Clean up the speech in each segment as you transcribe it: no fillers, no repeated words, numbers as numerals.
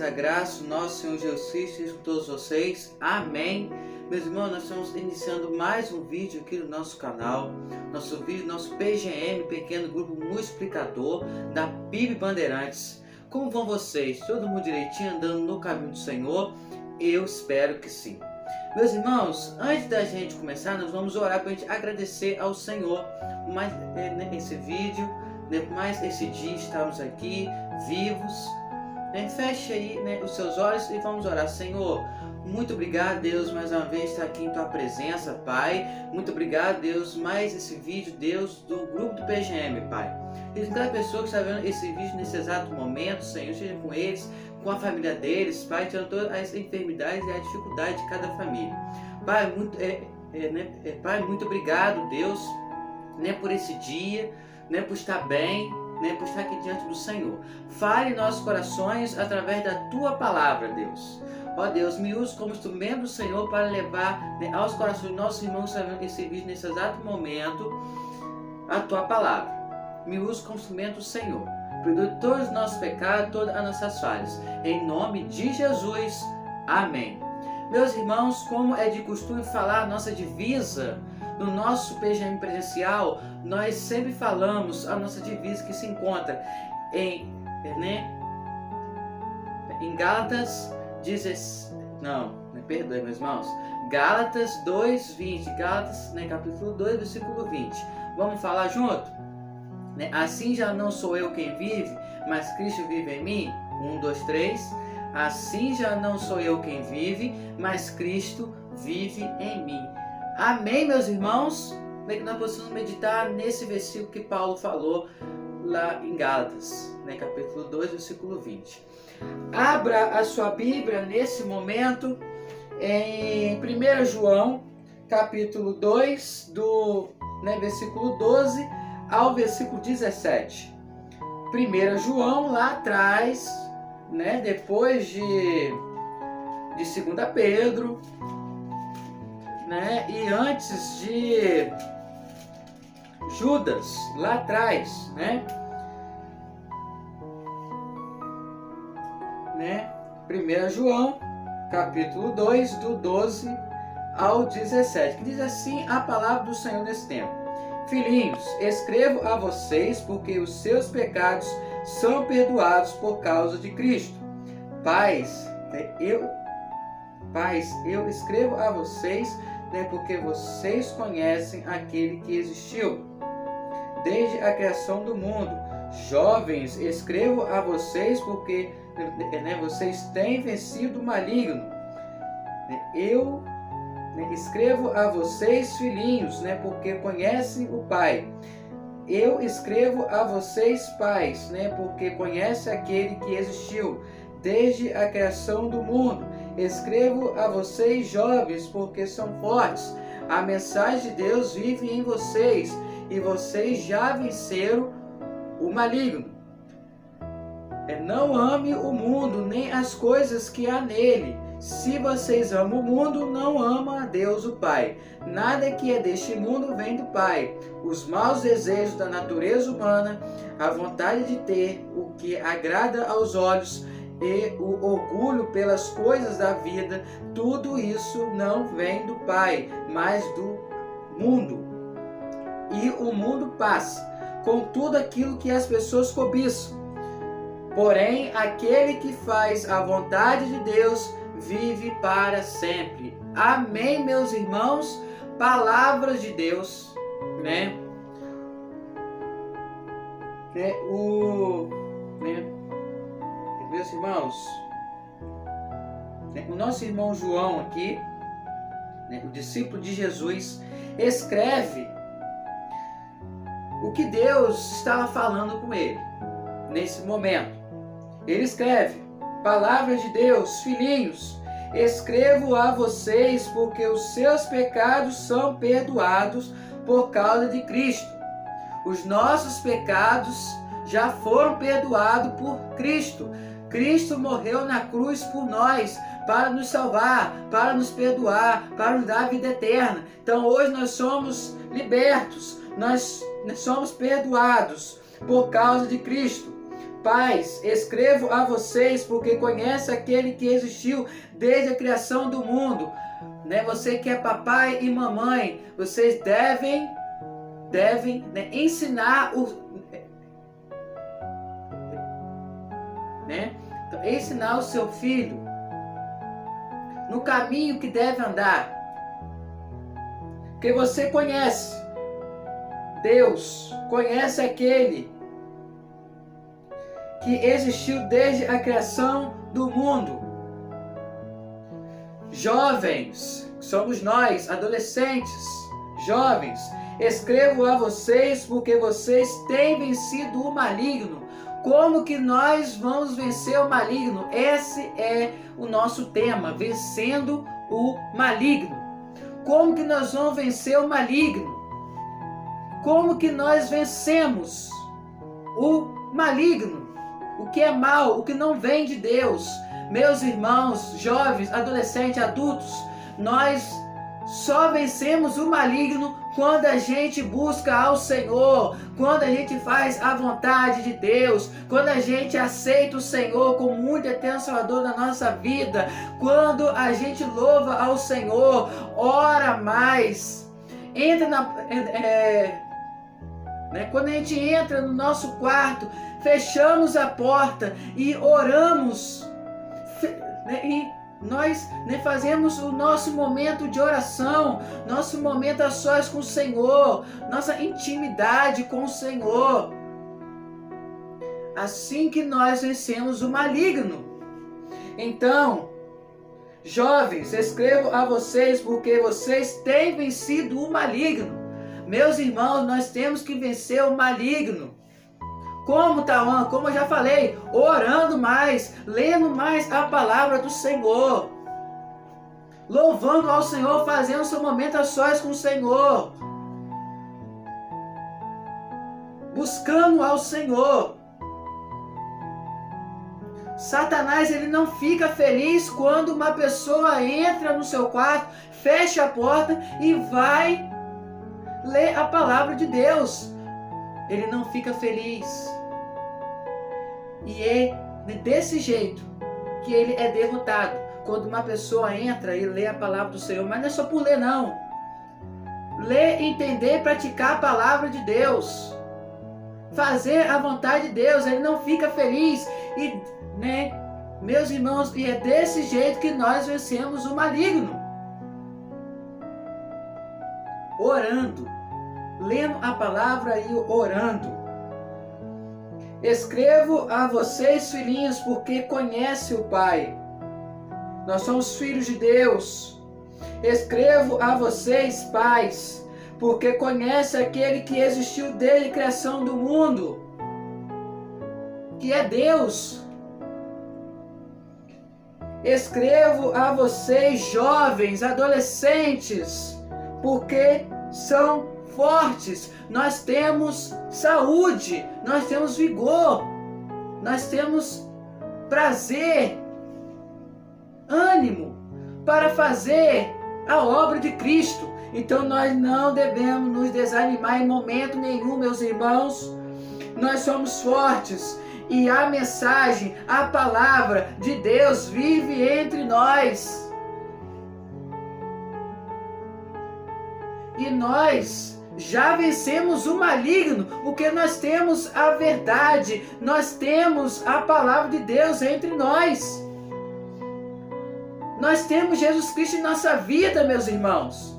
a graça do nosso Senhor Jesus Cristo com todos vocês. Amém. Meus irmãos, nós estamos iniciando mais um vídeo aqui no nosso canal. Nosso PGM, Pequeno Grupo Multiplicador, da PIB Bandeirantes. Como vão vocês? Todo mundo direitinho, andando no caminho do Senhor? Eu espero que sim. Meus irmãos, antes da gente começar, nós vamos orar para a gente agradecer ao Senhor por mais esse vídeo, por mais esse dia estarmos aqui vivos. Feche aí os seus olhos e vamos orar. Senhor, muito obrigado, Deus, mais uma vez estar aqui em Tua presença, Pai. Muito obrigado, Deus, mais esse vídeo, Deus, do grupo do PGM, Pai. E cada pessoa que está vendo esse vídeo nesse exato momento, Senhor, seja com eles, com a família deles, Pai, tirando todas as enfermidades e a dificuldade de cada família. Pai, Pai, muito obrigado, Deus, por esse dia, por estar bem, por estar aqui diante do Senhor. Fale em nossos corações através da Tua palavra, Deus. Ó Deus, me use como instrumento do Senhor para levar aos corações dos nossos irmãos que estão vendo esse vídeo nesse exato momento a Tua palavra. Me use como instrumento do Senhor. Perdoe todos os nossos pecados, todas as nossas falhas. Em nome de Jesus. Amém. Meus irmãos, como é de costume falar a nossa divisa no nosso PGM presencial, nós sempre falamos a nossa divisa que se encontra em Gálatas 16. Perdoe, meus irmãos. Gálatas 2:20. Gálatas, capítulo 2, versículo 20. Vamos falar junto? Assim já não sou eu quem vive, mas Cristo vive em mim. 1, 2, 3. Assim já não sou eu quem vive, mas Cristo vive em mim. Amém, meus irmãos? Que nós possamos meditar nesse versículo que Paulo falou lá em Gálatas, capítulo 2, versículo 20. Abra a sua Bíblia nesse momento em 1 João, capítulo 2, do versículo 12 ao versículo 17. 1 João, lá atrás, depois de 2 Pedro, e antes de Judas, lá atrás, 1 João, capítulo 2, do 12 ao 17, que diz assim a palavra do Senhor nesse tempo. Filhinhos, escrevo a vocês porque os seus pecados são perdoados por causa de Cristo. Pais, eu escrevo a vocês porque vocês conhecem aquele que existiu desde a criação do mundo. Jovens, escrevo a vocês porque vocês têm vencido o maligno. Eu escrevo a vocês, filhinhos, porque conhecem o Pai. Eu escrevo a vocês, pais, porque conhecem aquele que existiu desde a criação do mundo. Escrevo a vocês, jovens, porque são fortes. A mensagem de Deus vive em vocês e vocês já venceram o maligno. Não ame o mundo, nem as coisas que há nele. Se vocês amam o mundo, não amam a Deus o Pai. Nada que é deste mundo vem do Pai. Os maus desejos da natureza humana, a vontade de ter o que agrada aos olhos e o orgulho pelas coisas da vida, tudo isso não vem do Pai, mas do mundo. E o mundo passa, com tudo aquilo que as pessoas cobiçam. Porém, aquele que faz a vontade de Deus vive para sempre. Amém, meus irmãos? Palavras de Deus, meus irmãos, o nosso irmão João aqui, o discípulo de Jesus, escreve o que Deus estava falando com ele nesse momento. Ele escreve: palavras de Deus, filhinhos, escrevo a vocês porque os seus pecados são perdoados por causa de Cristo. Os nossos pecados já foram perdoados por Cristo. Cristo morreu na cruz por nós, para nos salvar, para nos perdoar, para nos dar a vida eterna. Então hoje nós somos libertos, nós somos perdoados por causa de Cristo. Pais, escrevo a vocês porque conhece aquele que existiu desde a criação do mundo. Né? Você que é papai e mamãe, vocês devem né, ensinar então, ensinar o seu filho no caminho que deve andar. Porque você conhece Deus, conhece aquele que existiu desde a criação do mundo. Jovens, somos nós, adolescentes, jovens, escrevo a vocês porque vocês têm vencido o maligno. Como que nós vamos vencer o maligno? Esse é o nosso tema, vencendo o maligno. Como que nós vamos vencer o maligno? Como que nós vencemos o maligno? O que é mal, o que não vem de Deus? Meus irmãos, jovens, adolescentes, adultos, nós só vencemos o maligno quando a gente busca ao Senhor, quando a gente faz a vontade de Deus, quando a gente aceita o Senhor como único e eterno Salvador da nossa vida, quando a gente louva ao Senhor, ora mais, entra quando a gente entra no nosso quarto, fechamos a porta e oramos, e nós fazemos o nosso momento de oração, nosso momento a sós com o Senhor, nossa intimidade com o Senhor. Assim que nós vencemos o maligno. Então, jovens, escrevo a vocês porque vocês têm vencido o maligno. Meus irmãos, nós temos que vencer o maligno. Como, Tauan? Como eu já falei, orando mais, lendo mais a palavra do Senhor, louvando ao Senhor, fazendo seu momento a sós com o Senhor, buscando ao Senhor. Satanás, ele não fica feliz quando uma pessoa entra no seu quarto, fecha a porta e vai ler a palavra de Deus. Ele não fica feliz. E é desse jeito que ele é derrotado. Quando uma pessoa entra e lê a palavra do Senhor, mas não é só por ler não. Ler, entender, praticar a palavra de Deus. Fazer a vontade de Deus, ele não fica feliz. E, meus irmãos, e é desse jeito que nós vencemos o maligno. Orando. Lendo a palavra e orando. Escrevo a vocês, filhinhos, porque conhece o Pai. Nós somos filhos de Deus. Escrevo a vocês, pais, porque conhece aquele que existiu desde a criação do mundo, que é Deus. Escrevo a vocês, jovens, adolescentes, porque são fortes, nós temos saúde, nós temos vigor, nós temos prazer, ânimo para fazer a obra de Cristo. Então nós não devemos nos desanimar em momento nenhum, meus irmãos. Nós somos fortes e a mensagem, a palavra de Deus vive entre nós. E nós já vencemos o maligno, porque nós temos a verdade, nós temos a palavra de Deus entre nós. Nós temos Jesus Cristo em nossa vida, meus irmãos.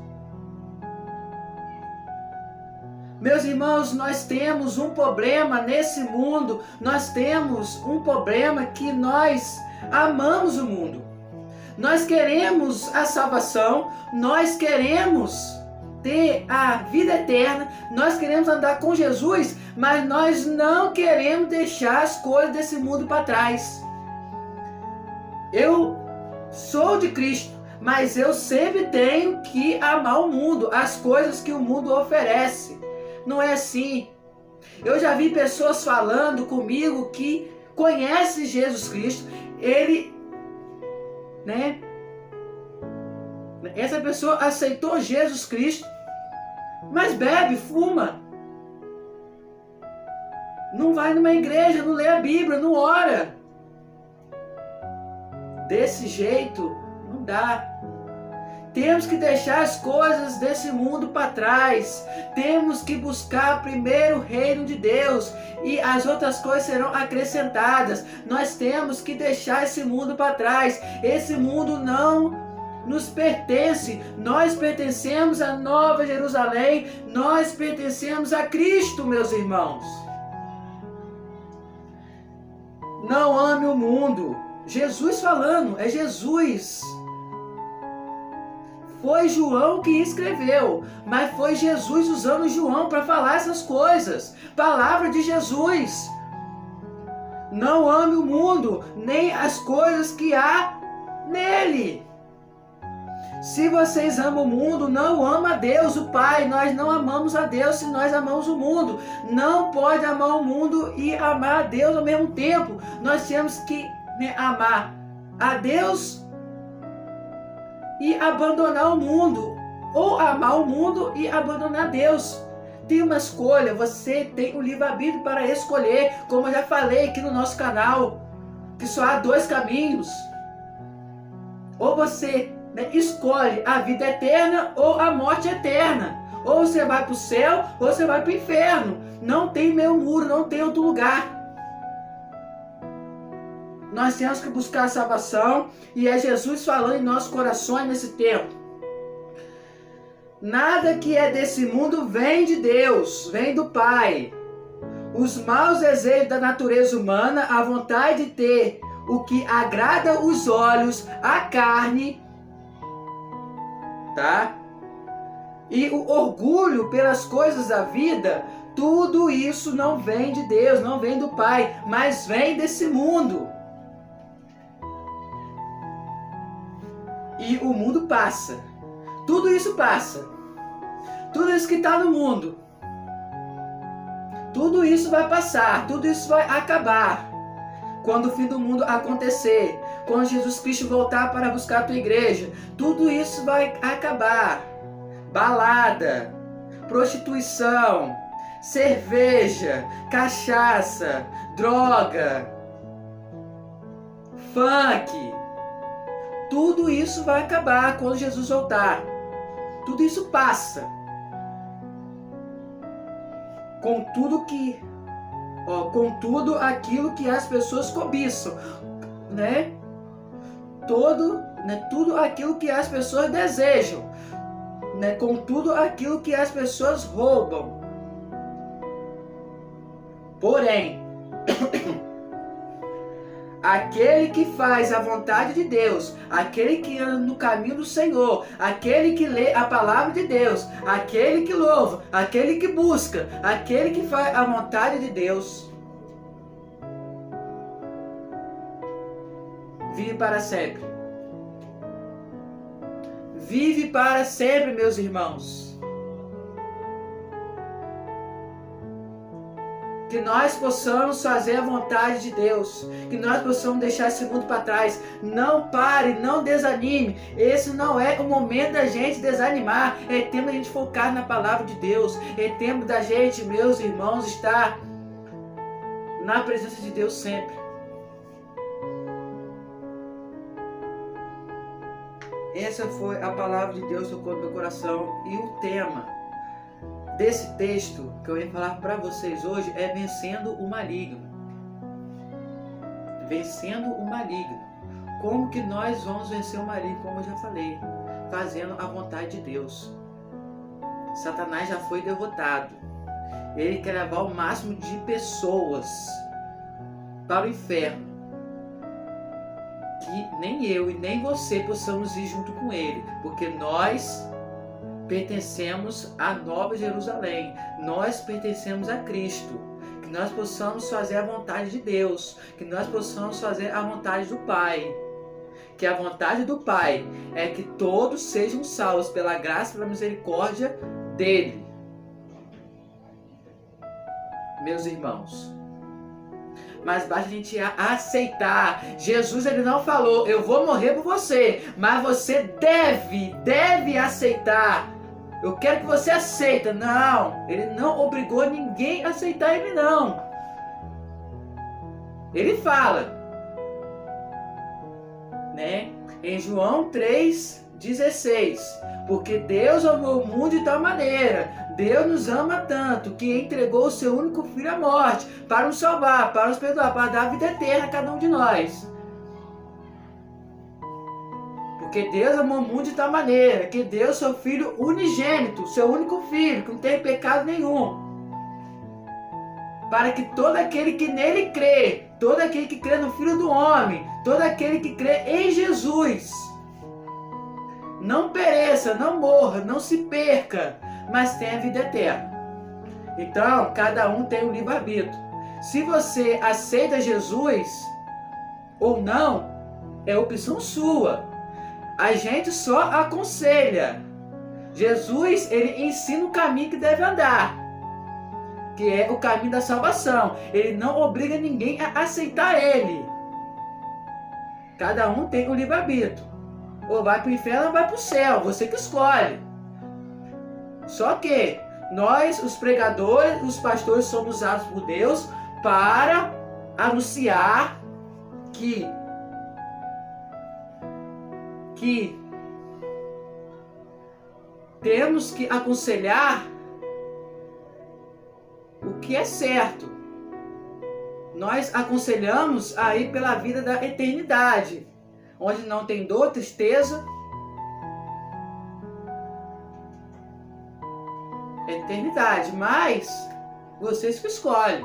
Meus irmãos, nós temos um problema nesse mundo, nós temos um problema que nós amamos o mundo. Nós queremos a salvação, nós queremos ter a vida eterna, nós queremos andar com Jesus, mas nós não queremos deixar as coisas desse mundo para trás. Eu sou de Cristo, mas eu sempre tenho que amar o mundo, as coisas que o mundo oferece. Não é assim. Eu já vi pessoas falando comigo que conhecem Jesus Cristo, essa pessoa aceitou Jesus Cristo, mas bebe, fuma, não vai numa igreja, não lê a Bíblia, não ora. Desse jeito, não dá. Temos que deixar as coisas desse mundo para trás. Temos que buscar primeiro o reino de Deus e as outras coisas serão acrescentadas. Nós temos que deixar esse mundo para trás. Esse mundo não nos pertence. Nós pertencemos à Nova Jerusalém. Nós pertencemos a Cristo, meus irmãos. Não ame o mundo. Jesus falando, é Jesus. Foi João que escreveu, mas foi Jesus usando João para falar essas coisas. Palavra de Jesus. Não ame o mundo, nem as coisas que há nele. Se vocês amam o mundo, não amam a Deus, o Pai. Nós não amamos a Deus se nós amamos o mundo. Não pode amar o mundo e amar a Deus ao mesmo tempo. Nós temos que amar a Deus e abandonar o mundo, ou amar o mundo e abandonar Deus. Tem uma escolha, você tem o livre-arbítrio para escolher, como eu já falei aqui no nosso canal, que só há dois caminhos. Ou você escolhe a vida eterna ou a morte eterna. Ou você vai para o céu ou você vai para o inferno. Não tem meio muro, não tem outro lugar. Nós temos que buscar a salvação e é Jesus falando em nossos corações nesse tempo. Nada que é desse mundo vem de Deus, vem do Pai. Os maus desejos da natureza humana, a vontade de ter o que agrada os olhos, a carne, tá? E o orgulho pelas coisas da vida, tudo isso não vem de Deus, não vem do Pai, mas vem desse mundo. E o mundo passa. Tudo isso passa. Tudo isso que está no mundo. Tudo isso vai passar. Tudo isso vai acabar. Quando o fim do mundo acontecer. Quando Jesus Cristo voltar para buscar a tua igreja. Tudo isso vai acabar. Balada. Prostituição. Cerveja. Cachaça. Droga. Funk. Tudo isso vai acabar quando Jesus voltar. Tudo isso passa. Com tudo aquilo que as pessoas cobiçam, né? Tudo aquilo que as pessoas desejam, né? Com tudo aquilo que as pessoas roubam. Porém, aquele que faz a vontade de Deus, aquele que anda no caminho do Senhor, aquele que lê a palavra de Deus, aquele que louva, aquele que busca, aquele que faz a vontade de Deus, vive para sempre. Vive para sempre, meus irmãos. Que nós possamos fazer a vontade de Deus. Que nós possamos deixar esse mundo para trás. Não pare, não desanime. Esse não é o momento da gente desanimar. É tempo da gente focar na palavra de Deus. É tempo da gente, meus irmãos, estar na presença de Deus sempre. Essa foi a palavra de Deus tocou no meu coração. E o tema desse texto que eu ia falar para vocês hoje é vencendo o maligno. Vencendo o maligno. Como que nós vamos vencer o maligno? Como eu já falei, fazendo a vontade de Deus. Satanás já foi derrotado. Ele quer levar o máximo de pessoas para o inferno. Que nem eu e nem você possamos ir junto com ele, porque nós pertencemos à Nova Jerusalém. Nós pertencemos a Cristo. Que nós possamos fazer a vontade de Deus. Que nós possamos fazer a vontade do Pai. Que a vontade do Pai é que todos sejam salvos pela graça e pela misericórdia dele. Meus irmãos, mas basta a gente aceitar. Jesus, ele não falou, eu vou morrer por você, mas você deve aceitar. Eu quero que você aceita. Não, ele não obrigou ninguém a aceitar ele, não. Ele fala, né, em João 3,16, porque Deus amou o mundo de tal maneira, Deus nos ama tanto, que entregou o seu único filho à morte, para nos salvar, para nos perdoar, para dar a vida eterna a cada um de nós. Porque Deus amou o mundo de tal maneira, que deu seu filho unigênito, seu único filho, que não tem pecado nenhum, para que todo aquele que nele crê, todo aquele que crê no Filho do Homem, todo aquele que crê em Jesus, não pereça, não morra, não se perca, mas tenha vida eterna. Então, cada um tem um livre-arbítrio. Se você aceita Jesus ou não, é opção sua. A gente só aconselha. Jesus, ele ensina o caminho que deve andar, que é o caminho da salvação. Ele não obriga ninguém a aceitar ele. Cada um tem o livre-arbítrio. Ou vai para o inferno ou vai para o céu. Você que escolhe. Só que nós, os pregadores, os pastores, somos usados por Deus para anunciar que temos que aconselhar o que é certo. Nós aconselhamos a ir pela vida da eternidade, onde não tem dor, tristeza, eternidade, mas vocês que escolhem.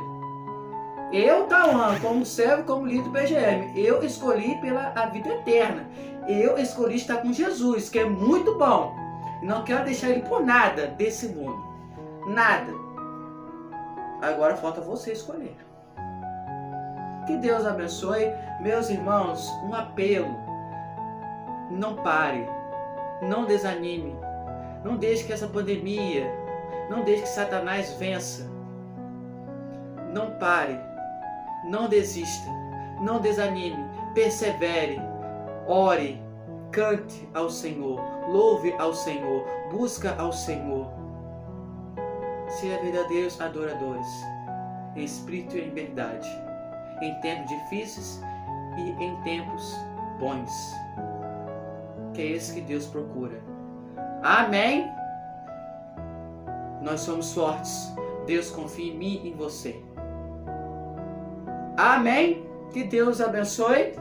Eu, Tauan, como servo, como líder do PGM, eu escolhi pela a vida eterna. Eu escolhi estar com Jesus, que é muito bom. Não quero deixar ele por nada desse mundo. Nada. Agora falta você escolher. Que Deus abençoe. Meus irmãos, um apelo. Não pare. Não desanime. Não deixe que essa pandemia, não deixe que Satanás vença. Não pare. Não desista. Não desanime. Persevere. Ore. Cante ao Senhor. Louve ao Senhor. Busca ao Senhor. Seja verdadeiros adoradores, em espírito e em verdade, em tempos difíceis e em tempos bons, que é esse que Deus procura. Amém? Nós somos fortes. Deus confia em mim e em você. Amém? Que Deus abençoe.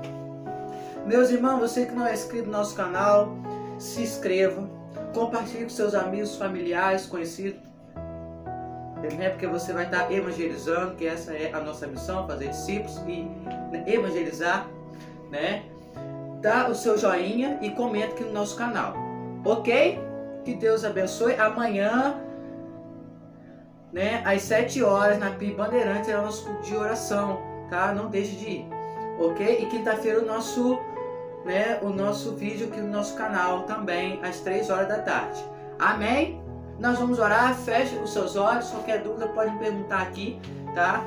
Meus irmãos, você que não é inscrito no nosso canal, se inscreva, compartilhe com seus amigos, familiares, conhecidos, né? Porque você vai estar evangelizando, que essa é a nossa missão, fazer discípulos e evangelizar, né? Dá o seu joinha e comenta aqui no nosso canal, ok? Que Deus abençoe. Amanhã, né, às 7 horas, na PIB Bandeirantes, é o nosso culto de oração, tá? Não deixe de ir, ok? E quinta-feira o nosso vídeo aqui no nosso canal também, às 3 horas da tarde. Amém? Nós vamos orar. Feche os seus olhos. Qualquer dúvida pode me perguntar aqui, tá?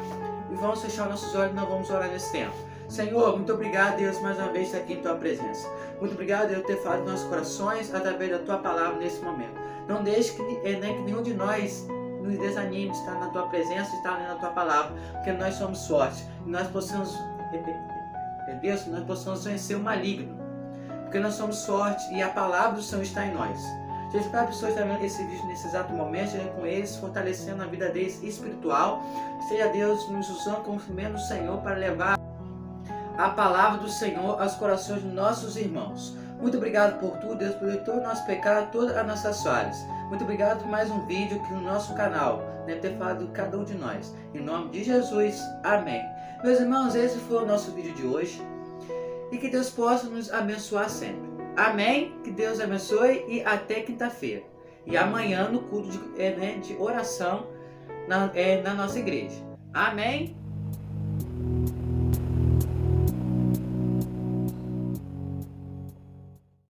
E vamos fechar nossos olhos e nós vamos orar nesse tempo. Senhor, muito obrigado, Deus, mais uma vez estar aqui em Tua presença. Muito obrigado, Deus, por ter falado em nossos corações através da Tua palavra nesse momento. Não deixe que nenhum de nós nos desanime de estar na Tua presença e estar na Tua palavra, porque nós somos fortes e nós possamos, Deus, nós possamos vencer o maligno, porque nós somos fortes e a palavra do Senhor está em nós. Seja para as pessoas que estão vendo esse vídeo nesse exato momento, seja com eles, fortalecendo a vida deles espiritual. Seja Deus nos usando como instrumento do Senhor para levar a palavra do Senhor aos corações dos nossos irmãos. Muito obrigado por tudo, Deus, por todo o nosso pecado, todas as nossas falhas. Muito obrigado por mais um vídeo aqui no nosso canal, né, ter falado de cada um de nós. Em nome de Jesus, amém. Meus irmãos, esse foi o nosso vídeo de hoje. E que Deus possa nos abençoar sempre. Amém? Que Deus abençoe e até quinta-feira. E amanhã no culto de oração na nossa igreja. Amém?